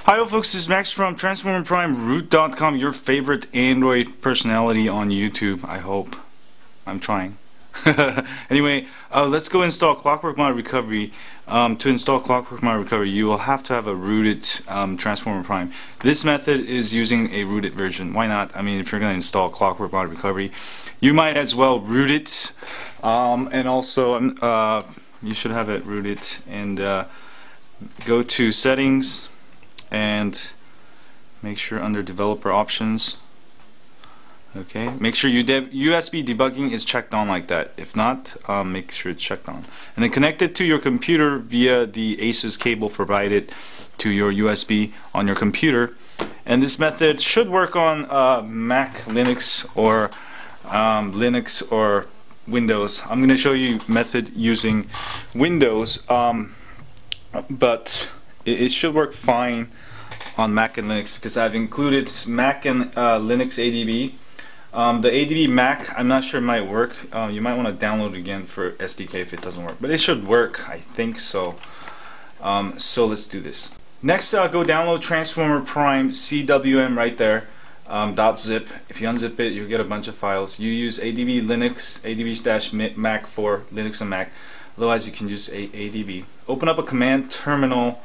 Hi folks, this is Max from TransformerPrimeRoot.com, your favorite Android personality on YouTube, I hope. I'm trying. Anyway, let's go install ClockworkMod Recovery. To install ClockworkMod Recovery, you will have to have a rooted Transformer Prime. This method is using a rooted version. Why not? I mean, if you're going to install ClockworkMod Recovery, you might as well root it. And also, you should have it rooted. And go to Settings and make sure under Developer Options. Okay, make sure USB debugging is checked on like that. If not, make sure it's checked on. And then connect it to your computer via the ASUS cable provided to your USB on your computer. And this method should work on Mac, Linux, or Windows. I'm going to show you method using Windows, but it should work fine on Mac and Linux because I've included Mac and Linux ADB. The ADB Mac, I'm not sure it might work. You might want to download it again for SDK if it doesn't work, but it should work, I think so. So let's do this. Next, go download Transformer Prime CWM right there. .zip. If you unzip it, you'll get a bunch of files. You use ADB Linux, ADB-Mac for Linux and Mac. Otherwise, you can use ADB. Open up a command terminal.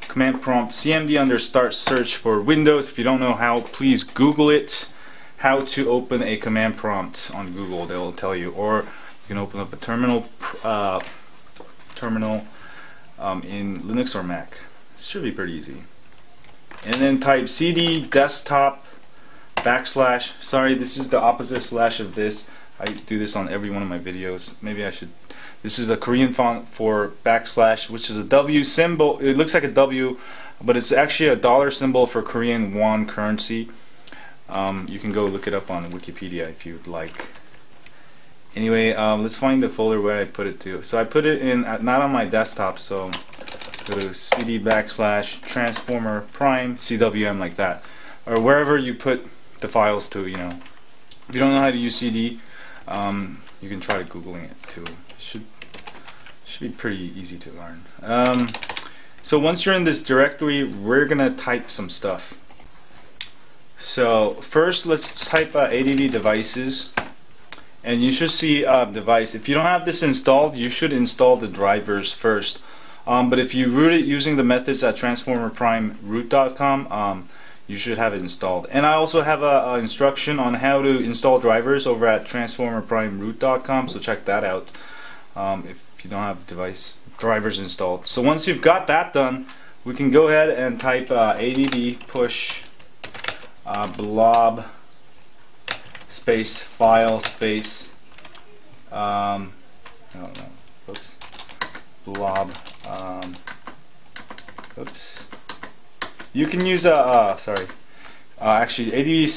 Command prompt cmd under start search for Windows. If you don't know how, please Google it. How to open a command prompt on Google, they will tell you. Or you can open up a terminal in Linux or Mac. It should be pretty easy. And then type cd desktop / sorry, this is the opposite slash of this. I do this on every one of my videos. Maybe I should. This is a Korean font for /, which is a W symbol. It looks like a W, but it's actually a dollar symbol for Korean won currency. You can go look it up on Wikipedia if you'd like. Anyway, let's find the folder where I put it to. So I put it in, not on my desktop, so go to cd / Transformer Prime CWM like that, or wherever you put the files to. You know, if you don't know how to use CD, you can try Googling it too. Should be pretty easy to learn. So once you're in this directory, we're gonna type some stuff. So first, let's type ADB devices, and you should see device. If you don't have this installed, you should install the drivers first. But if you root it using the methods at TransformerPrimeRoot.com, you should have it installed. And I also have an instruction on how to install drivers over at TransformerPrimeRoot.com, so check that out if you don't have device drivers installed. So once you've got that done, we can go ahead and type ADB push blob space file space I don't know, oops, blob oops. You can use actually ADB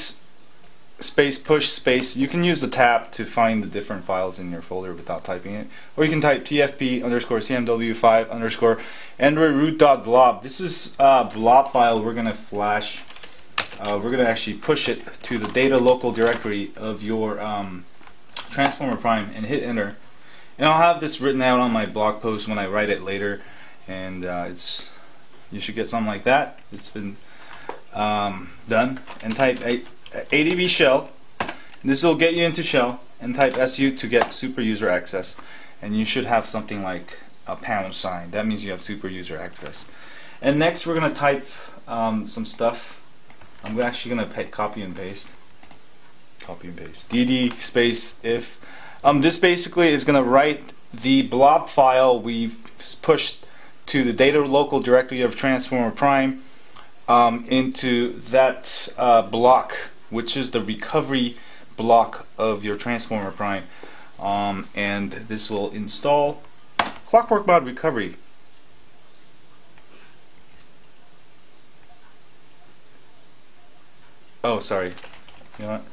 space push space. You can use the tab to find the different files in your folder without typing it, or you can type tfp_cmw5_ androidroot.blob. This is a blob file we're gonna flash. We're gonna actually push it to the data local directory of your Transformer Prime and hit enter. And I'll have this written out on my blog post when I write it later, and you should get something like that. It's been done. And type ADB shell. This will get you into shell, and type SU to get super user access. And you should have something like a #. That means you have super user access. And next we're gonna type some stuff. I'm actually gonna copy and paste. dd space if. This basically is gonna write the blob file we've pushed to the data local directory of Transformer Prime into that block, which is the recovery block of your Transformer Prime, and this will install ClockworkMod Recovery. Oh, sorry. You know what?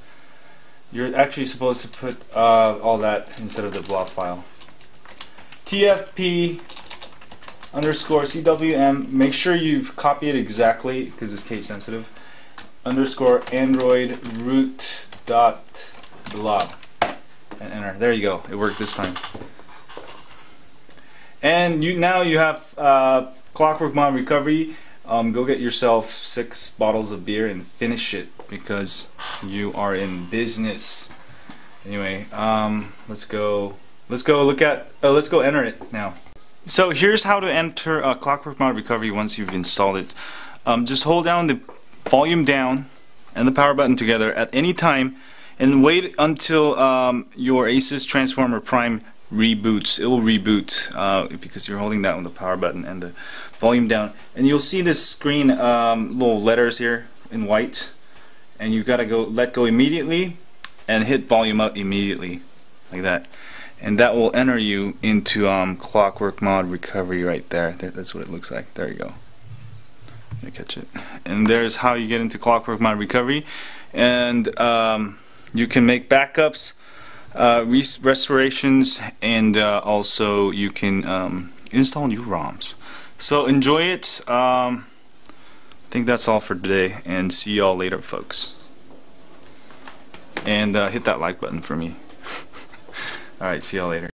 You're actually supposed to put all that instead of the blob file. tfp_cwm. Make sure you copy it exactly because it's case sensitive. _androidroot.blob and enter. There you go. It worked this time. And now you have ClockworkMod Recovery. go get yourself 6 bottles of beer and finish it, because you are in business. Anyway, let's go enter it now. So here's how to enter ClockworkMod Recovery once you've installed it. Just hold down the volume down and the power button together at any time, and wait until your Asus Transformer Prime reboots. It will reboot because you're holding down the power button and the volume down, and you'll see this screen, little letters here in white, and you've got to go let go immediately and hit volume up immediately, like that, and that will enter you into ClockworkMod Recovery right there. That's what it looks like. There you go. Let me catch it. And there's how you get into ClockworkMod Recovery, and you can make backups, restorations, and also you can install new ROMs. So enjoy it. I think that's all for today, and see y'all later, folks. And hit that like button for me. Alright, see y'all later.